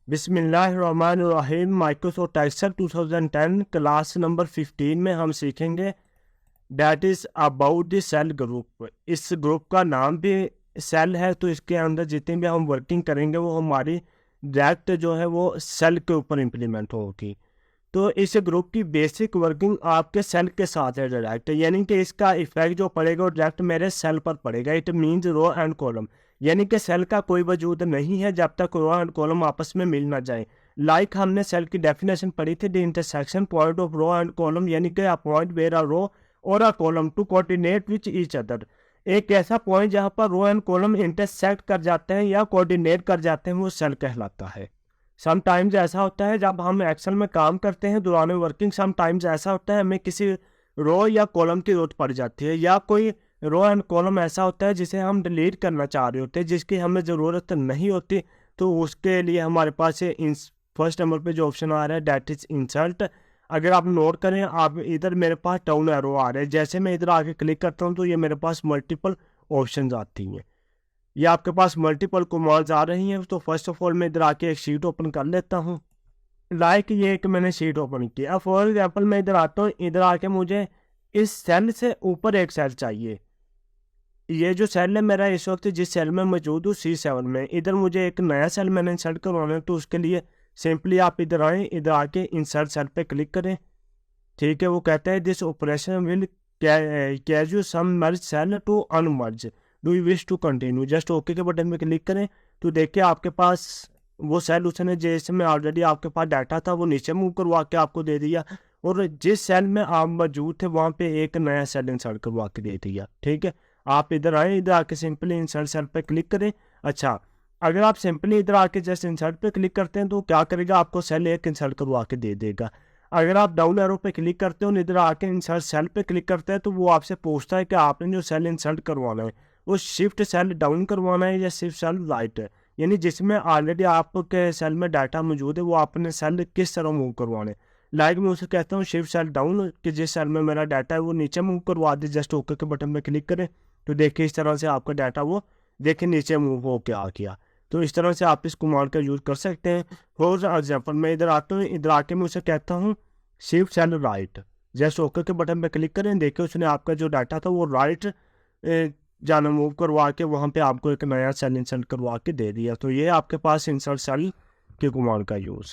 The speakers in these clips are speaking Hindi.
बिस्मिल्लाहिर्रहमानिर्रहीम। माइक्रोसॉफ्ट एक्सेल 2010 क्लास नंबर 15 में हम सीखेंगे that is about the cell group. इस ग्रुप का नाम भी सेल है, तो इसके अंदर जितनी भी हम वर्किंग करेंगे वो हमारी डायरेक्ट जो है वो सेल के ऊपर इम्प्लीमेंट होगी। तो इस ग्रुप की बेसिक वर्किंग आपके सेल के साथ है डायरेक्ट, यानी कि इसका इफेक्ट जो पड़ेगा वो डायरेक्ट मेरे सेल पर पड़ेगा। It means row and column, यानी कि सेल का कोई वजूद नहीं है जब तक रो एंड कॉलम आपस में मिल ना जाए। लाइक हमने सेल की डेफिनेशन पढ़ी थी, the intersection point of row and column, यानी कि a point where a row और a column to coordinate which each other. एक ऐसा पॉइंट जहां पर रो एंड कॉलम इंटरसेक्ट कर जाते हैं या कोऑर्डिनेट कर जाते हैं, वो सेल कहलाता है। समटाइम्स ऐसा होता है जब हम एक्सेल में काम करते हैं दौरान वर्किंग, समटाइम्स ऐसा होता है हमें किसी रो या कॉलम की जरूरत पड़ जाती है, या कोई रो एंड कॉलम ऐसा होता है जिसे हम डिलीट करना चाह रहे होते हैं, जिसकी हमें ज़रूरत नहीं होती। तो उसके लिए हमारे पास फर्स्ट नंबर पे जो ऑप्शन आ रहा है डैट इज इंसर्ट। अगर आप नोट करें, आप इधर मेरे पास डाउन एरो आ रहा है, जैसे मैं इधर आके क्लिक करता हूँ तो ये मेरे पास मल्टीपल ऑप्शन आती हैं, ये आपके पास मल्टीपल कमांड्स आ रही हैं। तो फर्स्ट ऑफ ऑल मैं इधर आके एक शीट ओपन कर लेता हूँ। लाइक ये एक मैंने शीट ओपन किया। फॉर एग्जांपल मैं इधर आता हूँ, इधर आके मुझे इस सेल से ऊपर एक सेल चाहिए। ये जो सेल है मेरा इस वक्त जिस सेल में मौजूद हूँ C7 में, इधर मुझे एक नया सेल मैंने इंसर्ट करवाना है। तो उसके लिए सिंपली आप इधर आएँ, इधर आके इंसर्ट सेल पे क्लिक करें। ठीक है, वो कहता है this operation will cause you some merge cell to unmerge, do you wish to continue. Just okay के बटन पे क्लिक करें तो देखिए आपके पास वो सेल उसने जैसे में ऑलरेडी आपके पास डाटा था वो नीचे मूव करवा के आपको दे दिया, और जिस सेल में आप मौजूद थे वहाँ पे एक नया सेल इंसर्ट करवा के दे दिया। ठीक है, आप इधर आए, इधर आके सिंपली इंसर्ट सेल पे क्लिक करें। अच्छा, अगर आप सिंपली इधर आके जस्ट इंसर्ट पे क्लिक करते हैं तो क्या करेगा, आपको सेल एक इंसर्ट करवा के दे देगा। अगर आप डाउन एरो पे क्लिक करते हो, इधर आके इंसर्ट सेल पे क्लिक करते हैं, तो वो आपसे पूछता है कि आपने जो सेल इंसर्ट करवाना है वो शिफ्ट सेल डाउन करवाना है या शिफ्ट सेल राइट है, यानी जिसमें ऑलरेडी आपके सेल में डाटा मौजूद है वो आपने सेल किस तरह मूव करवाना है। लाइक मैं उसे कहता हूँ शिफ्ट सेल डाउन, कि जिस सेल में मेरा डाटा है वो नीचे मूव करवा दे। जस्ट ओके के बटन पे क्लिक करें तो देखिए इस तरह से आपका डाटा वो देखिए नीचे मूव होकर आ गया। तो इस तरह से आप इस कमांड का यूज़ कर सकते हैं। फॉर एग्जाम्पल मैं इधर आता हूँ, इधर आके मैं उसे कहता हूँ shift cell right. Just okay के बटन पे क्लिक करें, देखिए उसने आपका जो डाटा था वो राइट जाना मूव करवा के वहाँ पे आपको एक नया सेल इंसर्ट करवा के दे दिया। तो ये आपके पास इंसर्ट सेल के कमांड का यूज़।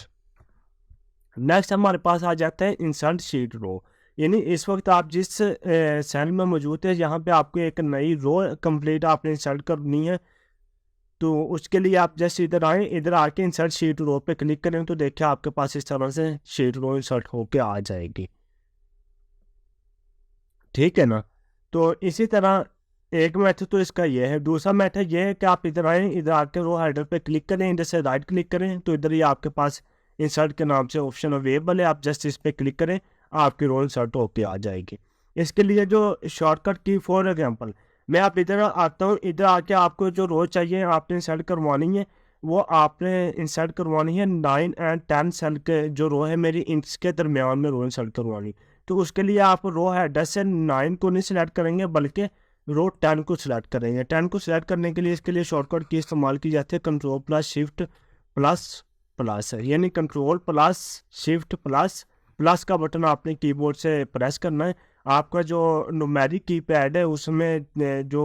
नेक्स्ट हमारे पास आ जाता है इंसर्ट शीट रो, यानी इस वक्त आप जिस सेल में मौजूद है यहाँ पे आपको एक नई रो कंप्लीट आपने इंसर्ट करनी है। तो उसके लिए आप जैसे इधर आए, इधर आके इंसर्ट शीट रो पे क्लिक करें तो देखिए आपके पास इस तरह से शीट रो इंसर्ट होके आ जाएगी। ठीक है ना। तो इसी तरह एक मेथड तो इसका ये है। दूसरा मेथड ये है कि आप इधर आए, इधर आके रो हेडर पे क्लिक करें, इधर से राइट क्लिक करें तो इधर ही आपके पास इंसर्ट के नाम से ऑप्शन अवेलेबल है। आप जस्ट इस पर क्लिक करें, आपकी रो इंसर्ट होके आ जाएगी। इसके लिए जो शॉर्टकट की फॉर एग्जाम्पल मैं आप इधर आता हूँ, इधर आके आपको जो रो चाहिए आपने इंसर्ट करवानी है, वो आपने इंसर्ट करवानी है 9 एंड 10 सेल के जो रो है मेरी इसके दरमियान में रो इंसर्ट करवानी। तो उसके लिए आप रो हेडर से 9 को नहीं सिलेक्ट करेंगे बल्कि रो 10 को सिलेक्ट करेंगे। 10 को सिलेक्ट करने के लिए इसके लिए शॉर्टकट की इस्तेमाल की जाती है control plus shift plus plus है, यानी control plus shift plus plus का बटन आपने कीबोर्ड से प्रेस करना है। आपका जो न्यूमेरिक कीपैड है उसमें जो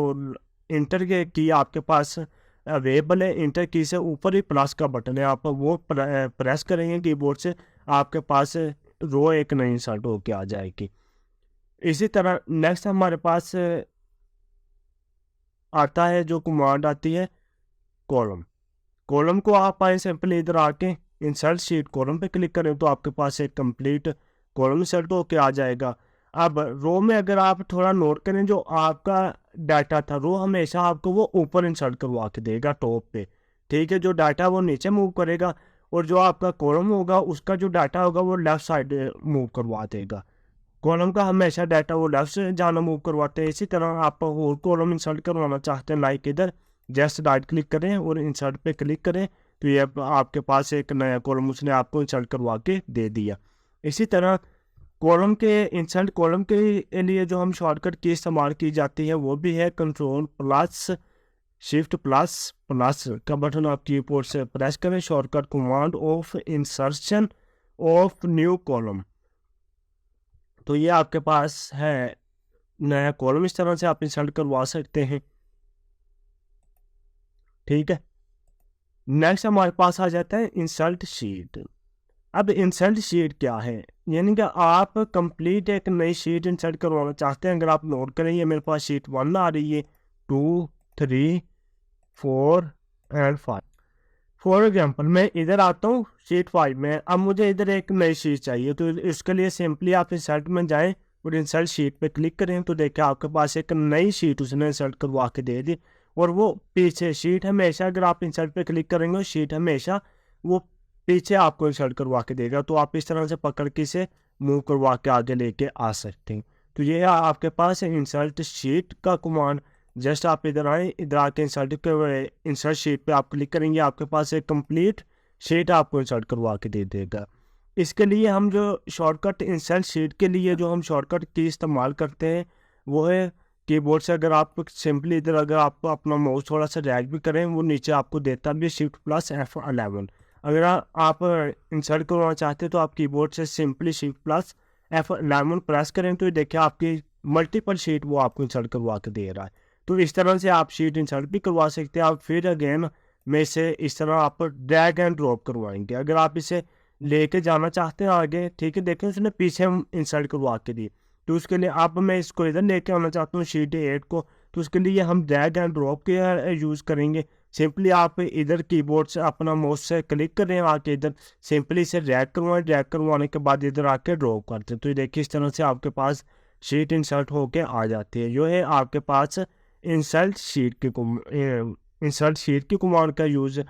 इंटर के की आपके पास अवेलेबल है, इंटर की से ऊपर ही प्लस का बटन है, आप वो प्रेस करेंगे कीबोर्ड से, आपके पास रो एक नई इंसर्ट होके आ जाएगी। इसी तरह नेक्स्ट हमारे पास आता है जो कमांड आती है कॉलम। कॉलम को आप आए सिंपली इधर आके इंसर्ट शीट कॉलम पे क्लिक करें तो आपके पास एक कंप्लीट कॉलम इंसर्ट होके आ जाएगा। अब रो में अगर आप थोड़ा नोट करें, जो आपका डाटा था रो हमेशा आपको वो ऊपर इंसर्ट करवा के देगा टॉप पे। ठीक है, जो डाटा वो नीचे मूव करेगा, और जो आपका कॉलम होगा उसका जो डाटा होगा वो लेफ्ट साइड मूव करवा देगा। कॉलम का हमेशा डाटा वो लेफ्ट से जाना मूव करवाते हैं। इसी तरह आप और कॉलम इंसर्ट करवाना चाहते हैं, लाइक इधर जस्ट राइट क्लिक करें और इंसर्ट पे क्लिक करें तो ये आपके पास एक नया कॉलम उसने आपको इंसर्ट करवा के दे दिया। इसी तरह कॉलम के इंसर्ट कॉलम के लिए जो हम शॉर्टकट की इस्तेमाल की जाती है वो भी है control plus shift plus plus का बटन आप कीबोर्ड से प्रेस करें, shortcut command of insertion of new column. तो ये आपके पास है नया कॉलम, इस तरह से आप इंसर्ट करवा सकते हैं। ठीक है, नेक्स्ट हमारे पास आ जाता है इंसर्ट शीट। अब इंसर्ट शीट क्या है, यानी कि आप कंप्लीट एक नई शीट इंसर्ट करवाना चाहते हैं। अगर आप नोट करें, ये मेरे पास शीट 1 आ रही है, 2, 3, 4 एंड 5। फॉर एग्जांपल मैं इधर आता हूँ शीट 5 में, अब मुझे इधर एक नई शीट चाहिए। तो इसके लिए सिंपली आप इंसर्ट में जाएं और इंसर्ट शीट पे क्लिक करें, तो देखिए आपके पास एक नई शीट उसने इंसर्ट करवा के दे दी। और वो पीछे शीट हमेशा, अगर आप इंसर्ट पे क्लिक करेंगे, शीट हमेशा वो पीछे आपको इंसर्ट करवा के देगा। तो आप इस तरह से पकड़ के इसे मूव करवा के आगे लेके आ सकते हैं। तो ये है आपके पास इंसर्ट शीट का कमांड। जस्ट आप इधर आए, इधर आके इंसर्ट शीट पे आप क्लिक करेंगे, आपके पास एक कंप्लीट शीट आपको इंसर्ट करवा के दे देगा। इसके लिए हम जो शॉर्टकट इंसर्ट शीट के लिए जो हम शॉर्टकट की इस्तेमाल करते हैं वो है कीबोर्ड से। अगर आप सिंपली इधर अगर आप अपना माउस थोड़ा सा ड्रैग भी करें, वो नीचे आपको देता भी शिफ्ट प्लस F11। अगर आप इंसर्ट करवाना चाहते हैं तो आप कीबोर्ड से simply shift plus F11 press करें, तो देखिए आपकी मल्टीपल शीट वो आपको इंसर्ट करवा के दे रहा है। तो इस तरह से आप शीट इंसर्ट भी करवा सकते हैं। आप फिर अगेन में से इस तरह आप ड्रैग एंड ड्रॉप करवाएंगे। अगर आप इसे लेके जाना चाहते हैं आगे, ठीक है, देखें उसने पीछे इंसर्ट करवा के दी, तो उसके लिए अब मैं इसको इधर लेके आना चाहता हूँ शीट 8 को, तो उसके लिए हम ड्रैग एंड ड्रॉप के यूज़ करेंगे। सिंपली आप इधर कीबोर्ड से अपना माउस से क्लिक करें, आके इधर सिंपली इसे ड्रैग करवाएं, ड्रैग करवाने के बाद इधर आके ड्रॉप करते हैं। तो ये देखिए इस तरह से आपके पास शीट इंसर्ट होके आ जाती है। जो है आपके पास इंसर्ट शीट की कमांड का यूज़।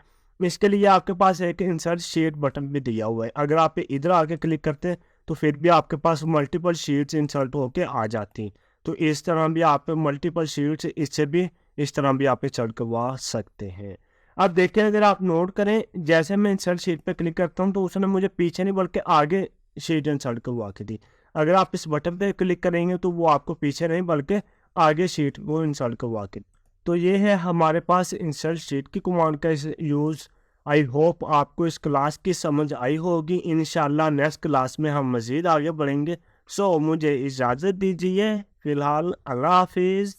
इसके लिए आपके पास एक इंसर्ट शीट बटन भी दिया हुआ है। अगर आप इधर आके क्लिक करते हैं तो फिर भी आपके पास मल्टीपल शीट्स इंसर्ट होके आ जाती हैं। तो इस तरह भी आप मल्टीपल शीट्स इससे भी इस तरह भी आप इंसर्ट करवा सकते हैं। अब देखते हैं, अगर आप नोट करें, जैसे मैं इंसर्ट शीट पे क्लिक करता हूं तो उसने मुझे पीछे नहीं बल्कि आगे शीट इंसर्ट करवा के दी। अगर आप इस बटन पे क्लिक करेंगे तो वो आपको पीछे नहीं बल्कि आगे शीट वो इंसर्ट करवा के। तो ये है हमारे पास इंसर्ट शीट की कमांड का यूज़। आई होप आपको इस क्लास की समझ आई होगी। इंशाल्लाह नेक्स्ट क्लास में हम मज़ीद आगे बढ़ेंगे। सो मुझे इजाज़त दीजिए, फ़िलहाल अल्लाह हाफिज़।